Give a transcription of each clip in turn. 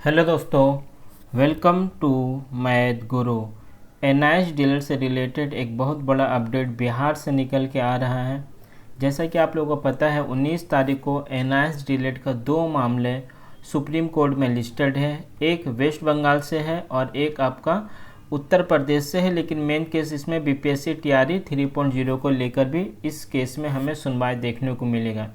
Hello दोस्तों, welcome to math Guru. NIS DElEd से related एक बहुत बड़ा अपडेट बिहार से निकल के आ रहा है। जैसा कि आप लोगों को पता है, 19 तारीख को एनआईएस डीएलएड का दो मामले सुप्रीम कोर्ट में लिस्टेड है। एक वेस्ट बंगाल से है और एक आपका उत्तर प्रदेश से है, लेकिन मेन केस इसमें बीपीएससी टीआरई 3.0 को लेकर भी इस केस में हमें सुनवाई देखने को मिलेगा।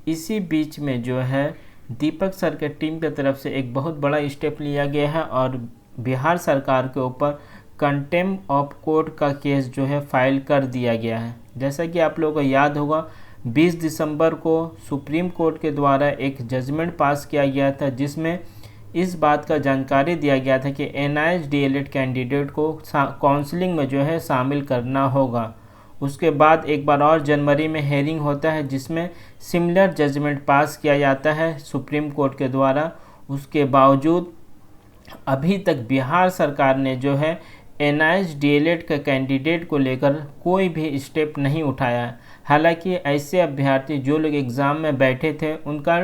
इसी बीच में जो है दीपक सर के टीम की तरफ से एक बहुत बड़ा स्टेप लिया गया है और बिहार सरकार के ऊपर कंटेम्प्ट ऑफ कोर्ट का केस जो है फाइल कर दिया गया है। जैसा कि आप लोगों को याद होगा, 20 दिसंबर को सुप्रीम कोर्ट के द्वारा एक जजमेंट पास किया गया था, जिसमें इस बात का जानकारी दिया गया था कि एनआईएस डीएलएड कैंडिडेट को काउंसलिंग में जो है शामिल करना होगा। उसके बाद एक बार और जनवरी में हेयरिंग होता है, जिसमें सिमिलर जजमेंट पास किया जाता है सुप्रीम कोर्ट के द्वारा। उसके बावजूद अभी तक बिहार सरकार ने जो है एनआईएस डीएलएड के कैंडिडेट को लेकर कोई भी स्टेप नहीं उठाया। हालांकि ऐसे अभ्यर्थी जो लोग एग्ज़ाम में बैठे थे उनका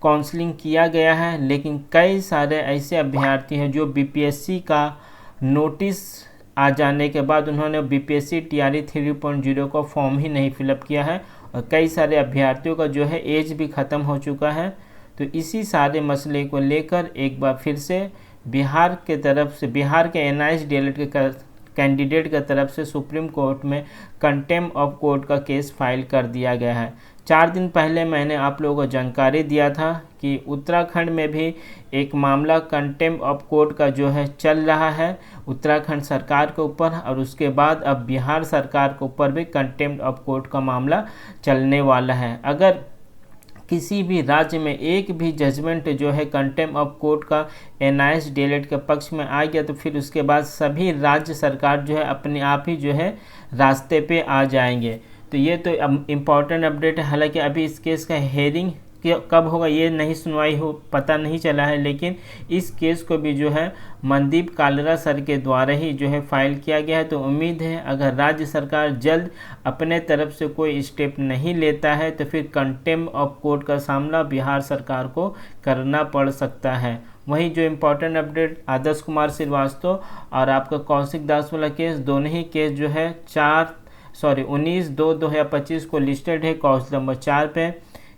काउंसलिंग किया गया है, लेकिन कई सारे ऐसे अभ्यर्थी हैं जो बीपीएससी का नोटिस आ जाने के बाद उन्होंने बीपीएससी टीआरई 3.0 का फॉर्म ही नहीं फिलअप किया है और कई सारे अभ्यर्थियों का जो है एज भी ख़त्म हो चुका है। तो इसी सारे मसले को लेकर एक बार फिर से बिहार के एनआईएस डीएलएड के कैंडिडेट की तरफ से सुप्रीम कोर्ट में कंटेम्प्ट ऑफ कोर्ट का केस फाइल कर दिया गया है। 4 दिन पहले मैंने आप लोगों को जानकारी दिया था कि उत्तराखंड में भी एक मामला कंटेम्प्ट ऑफ कोर्ट का जो है चल रहा है उत्तराखंड सरकार के ऊपर, और उसके बाद अब बिहार सरकार के ऊपर भी कंटेम्प्ट ऑफ कोर्ट का मामला चलने वाला है। अगर किसी भी राज्य में एक भी जजमेंट जो है कंटेम्प्ट ऑफ कोर्ट का एनआईएस डीएलएड के पक्ष में आ गया तो फिर उसके बाद सभी राज्य सरकार जो है अपने आप ही जो है रास्ते पे आ जाएंगे। तो ये तो इम्पॉर्टेंट अपडेट है। हालांकि अभी इस केस का हेयरिंग कब होगा ये नहीं सुनवाई हो पता नहीं चला है, लेकिन इस केस को भी जो है मनदीप कालरा सर के द्वारा ही जो है फाइल किया गया है। तो उम्मीद है अगर राज्य सरकार जल्द अपने तरफ से कोई स्टेप नहीं लेता है तो फिर कंटेम्प्ट ऑफ कोर्ट का सामना बिहार सरकार को करना पड़ सकता है। वहीं जो इम्पोर्टेंट अपडेट आदर्श कुमार श्रीवास्तव और आपका कौशिक दास वाला केस, दोनों ही केस जो है 19/2/2025 को लिस्टेड है काउंसिल नंबर 4 पे।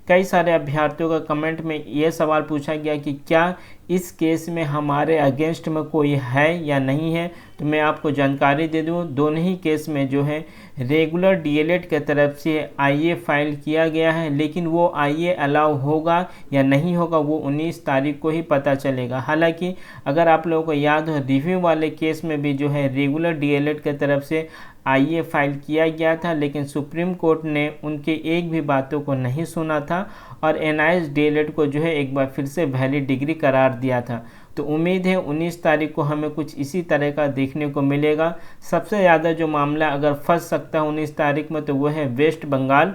कई सारे अभ्यर्थियों का कमेंट में ये सवाल पूछा गया कि क्या इस केस में हमारे अगेंस्ट में कोई है या नहीं है। तो मैं आपको जानकारी दे दूं, दोनों ही केस में जो है रेगुलर डीएलएड के तरफ से आईए फाइल किया गया है, लेकिन वो आईए अलाउ होगा या नहीं होगा वो 19 तारीख को ही पता चलेगा। हालांकि अगर आप लोगों को याद हो, रिव्यू वाले केस में भी जो है रेगुलर डीएलएड के तरफ से आईए फाइल किया गया था, लेकिन सुप्रीम कोर्ट ने उनके एक भी बातों को नहीं सुना था और एनआईएस डीएलएड को जो है एक बार फिर से वैलिड डिग्री करार दिया था। तो उम्मीद है 19 तारीख को हमें कुछ इसी तरह का देखने को मिलेगा। सबसे ज़्यादा जो मामला अगर फंस सकता है 19 तारीख में तो वो है वेस्ट बंगाल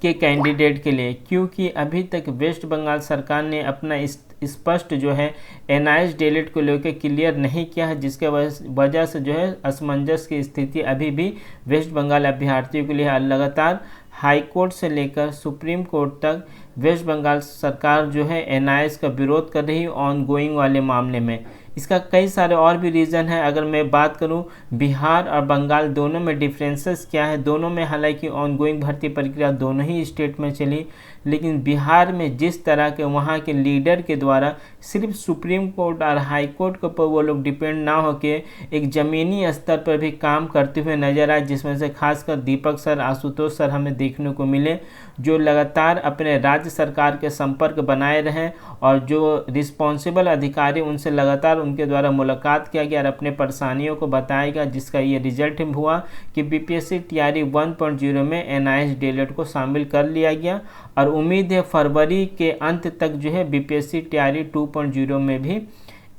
के कैंडिडेट के लिए, क्योंकि अभी तक वेस्ट बंगाल सरकार ने अपना स्पष्ट जो है एनआईएस डीएलएड को लेकर क्लियर नहीं किया है, जिसके वजह से जो है असमंजस की स्थिति अभी भी वेस्ट बंगाल अभ्यर्थियों के लिए लगातार हाई कोर्ट से लेकर सुप्रीम कोर्ट तक वेस्ट बंगाल सरकार जो है एनआईएस का विरोध कर रही है ऑन गोइंग वाले मामले में। इसका कई सारे और भी रीज़न है। अगर मैं बात करूं बिहार और बंगाल दोनों में डिफरेंसेस क्या है, दोनों में हालांकि ऑन गोइंग भर्ती प्रक्रिया दोनों ही स्टेट में चली, लेकिन बिहार में जिस तरह के वहां के लीडर के द्वारा सिर्फ सुप्रीम कोर्ट और हाई कोर्ट के ऊपर वो लोग डिपेंड ना होके एक ज़मीनी स्तर पर भी काम करते हुए नजर आए, जिसमें से खासकर दीपक सर, आशुतोष सर हमें देखने को मिले, जो लगातार अपने राज्य सरकार के संपर्क बनाए रहे और जो रिस्पॉन्सिबल अधिकारी उनसे लगातार उनके द्वारा मुलाकात किया गया और अपने परेशानियों को बताया गया, जिसका ये रिजल्ट हुआ कि बीपीएससी टीआरई 1.0 में एनआईएस डीएलएड को शामिल कर लिया गया और उम्मीद है फरवरी के अंत तक जो है बीपीएससी टीआरई 2.0 में भी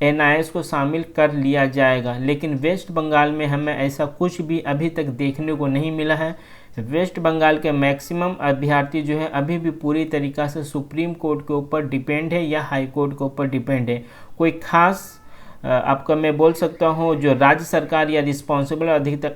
एनआईएस को शामिल कर लिया जाएगा। लेकिन वेस्ट बंगाल में हमें ऐसा कुछ भी अभी तक देखने को नहीं मिला है। वेस्ट बंगाल के मैक्सिमम अभ्यर्थी जो है अभी भी पूरी तरीक़ा से सुप्रीम कोर्ट के ऊपर डिपेंड है या हाई कोर्ट के ऊपर डिपेंड है। कोई खास आपका मैं बोल सकता हूँ जो राज्य सरकार या रिस्पॉन्सिबल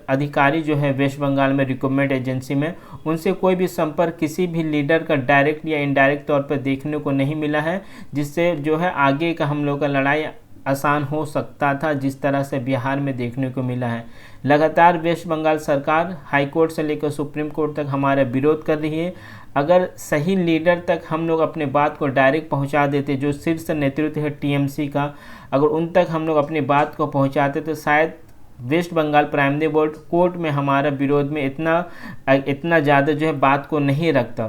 अधिकारी जो है वेस्ट बंगाल में रिक्रूटमेंट एजेंसी में, उनसे कोई भी संपर्क किसी भी लीडर का डायरेक्ट या इनडायरेक्ट तौर पर देखने को नहीं मिला है, जिससे जो है आगे का हम लोग का लड़ाई आसान हो सकता था, जिस तरह से बिहार में देखने को मिला है। लगातार वेस्ट बंगाल सरकार हाई कोर्ट से लेकर सुप्रीम कोर्ट तक हमारा विरोध कर रही है। अगर सही लीडर तक हम लोग अपने बात को डायरेक्ट पहुंचा देते, जो शीर्ष नेतृत्व है टीएमसी का, अगर उन तक हम लोग अपनी बात को पहुंचाते तो शायद West Bengal primary board court में हमारा विरोध में इतना ज़्यादा जो है बात को नहीं रखता।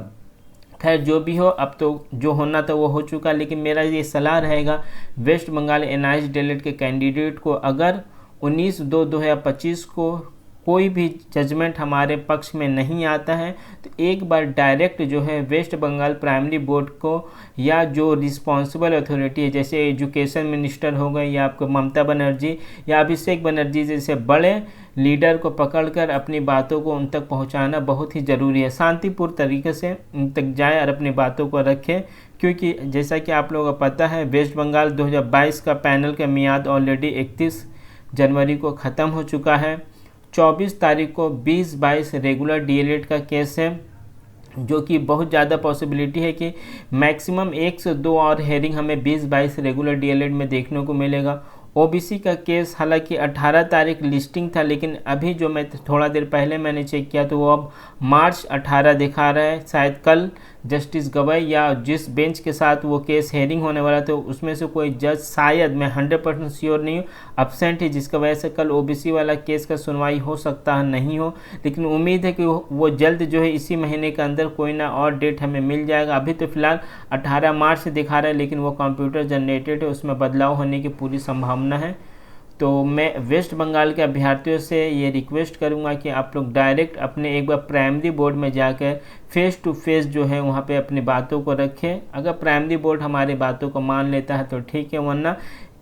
खैर जो भी हो, अब तो जो होना था वो हो चुका, लेकिन मेरा ये सलाह रहेगा वेस्ट बंगाल एनआईएस डीएलएड के कैंडिडेट को, अगर 19/2/2025 को कोई भी जजमेंट हमारे पक्ष में नहीं आता है तो एक बार डायरेक्ट जो है वेस्ट बंगाल प्राइमरी बोर्ड को या जो रिस्पॉन्सिबल अथॉरिटी है, जैसे एजुकेशन मिनिस्टर हो गए या आपको ममता बनर्जी या अभिषेक बनर्जी जैसे बड़े लीडर को पकड़कर अपनी बातों को उन तक पहुंचाना बहुत ही ज़रूरी है। शांतिपूर्ण तरीके से उन तक जाए और अपनी बातों को रखें, क्योंकि जैसा कि आप लोगों को पता है वेस्ट बंगाल 2022 का पैनल का मियाद ऑलरेडी 31 जनवरी को ख़त्म हो चुका है। 24 तारीख को 20-22 रेगुलर डीएलएड का केस है, जो कि बहुत ज़्यादा पॉसिबिलिटी है कि मैक्सिमम 1 से 2 और हेयरिंग हमें 20-22 रेगुलर डीएलएड में देखने को मिलेगा। ओबीसी का केस हालांकि 18 तारीख लिस्टिंग था, लेकिन अभी जो मैं थोड़ा देर पहले मैंने चेक किया तो वो अब मार्च 18 दिखा रहा है। शायद कल जस्टिस गवाई या जिस बेंच के साथ वो केस हेयरिंग होने वाला था उसमें से कोई जज, शायद मैं 100% श्योर नहीं हूँ, अब्सेंट है, जिसकी वजह से कल ओबीसी वाला केस का सुनवाई हो सकता है, नहीं हो। लेकिन उम्मीद है कि वो जल्द जो है इसी महीने के अंदर कोई ना और डेट हमें मिल जाएगा। अभी तो फिलहाल 18 मार्च से दिखा रहा है, लेकिन वो कंप्यूटर जनरेटेड है, उसमें बदलाव होने की पूरी संभावना है। तो मैं वेस्ट बंगाल के अभ्यर्थियों से ये रिक्वेस्ट करूंगा कि आप लोग डायरेक्ट अपने एक बार प्राइमरी बोर्ड में जाकर फेस टू फेस जो है वहाँ पे अपनी बातों को रखें। अगर प्राइमरी बोर्ड हमारी बातों को मान लेता है तो ठीक है, वरना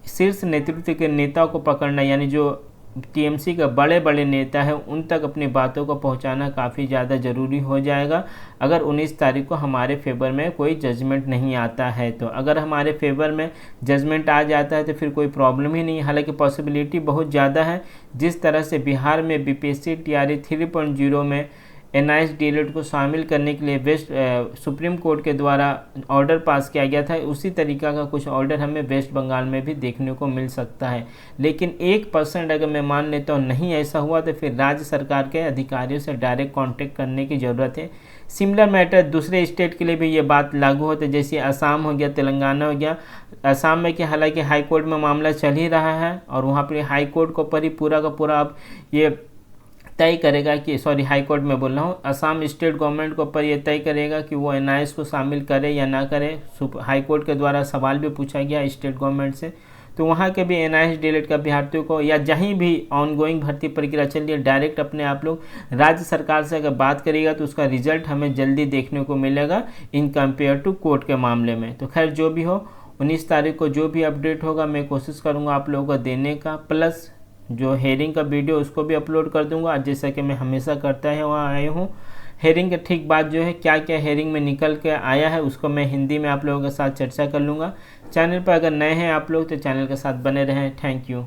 शीर्ष नेतृत्व के नेताओं को पकड़ना, यानी जो टीएमसी के बड़े बड़े नेता हैं उन तक अपनी बातों को पहुंचाना काफ़ी ज़्यादा ज़रूरी हो जाएगा, अगर 19 तारीख को हमारे फेवर में कोई जजमेंट नहीं आता है तो। अगर हमारे फेवर में जजमेंट आ जाता है तो फिर कोई प्रॉब्लम ही नहीं है, हालांकि पॉसिबिलिटी बहुत ज़्यादा है। जिस तरह से बिहार में बीपीएससी टीआरई 3.0 में एनआईएस डीएलएड को शामिल करने के लिए सुप्रीम कोर्ट के द्वारा ऑर्डर पास किया गया था, उसी तरीका का कुछ ऑर्डर हमें वेस्ट बंगाल में भी देखने को मिल सकता है। लेकिन 1% अगर मैं मान लेता हूँ नहीं ऐसा हुआ तो फिर राज्य सरकार के अधिकारियों से डायरेक्ट कांटेक्ट करने की ज़रूरत है। सिमिलर मैटर दूसरे स्टेट के लिए भी ये बात लागू होता है, जैसे असम हो गया, तेलंगाना हो गया। असम में कि हालांकि हाई कोर्ट में मामला चल ही रहा है और वहाँ पर हाई कोर्ट को पर ही पूरा का पूरा अब ये तय करेगा कि, सॉरी हाई कोर्ट में बोल रहा हूँ, असम स्टेट गवर्नमेंट को पर यह तय करेगा कि वो एनआईएस को शामिल करे या ना करे। हाई कोर्ट के द्वारा सवाल भी पूछा गया स्टेट गवर्नमेंट से, तो वहाँ के भी एनआईएस डीएलएड के अभ्यर्थियों को या जहीं भी ऑनगोइंग भर्ती प्रक्रिया चल रही है, डायरेक्ट अपने आप लोग राज्य सरकार से अगर बात करेगा तो उसका रिजल्ट हमें जल्दी देखने को मिलेगा इन कंपेयर टू कोर्ट के मामले में। तो खैर जो भी हो, 19 तारीख को जो भी अपडेट होगा मैं कोशिश करूँगा आप लोगों को देने का, प्लस जो हेयरिंग का वीडियो उसको भी अपलोड कर दूंगा, जैसा कि मैं हमेशा करता है वहाँ आया हूँ। हेयरिंग के ठीक बाद जो है क्या क्या हेयरिंग में निकल के आया है उसको मैं हिंदी में आप लोगों के साथ चर्चा कर लूँगा। चैनल पर अगर नए हैं आप लोग तो चैनल के साथ बने रहें। Thank you.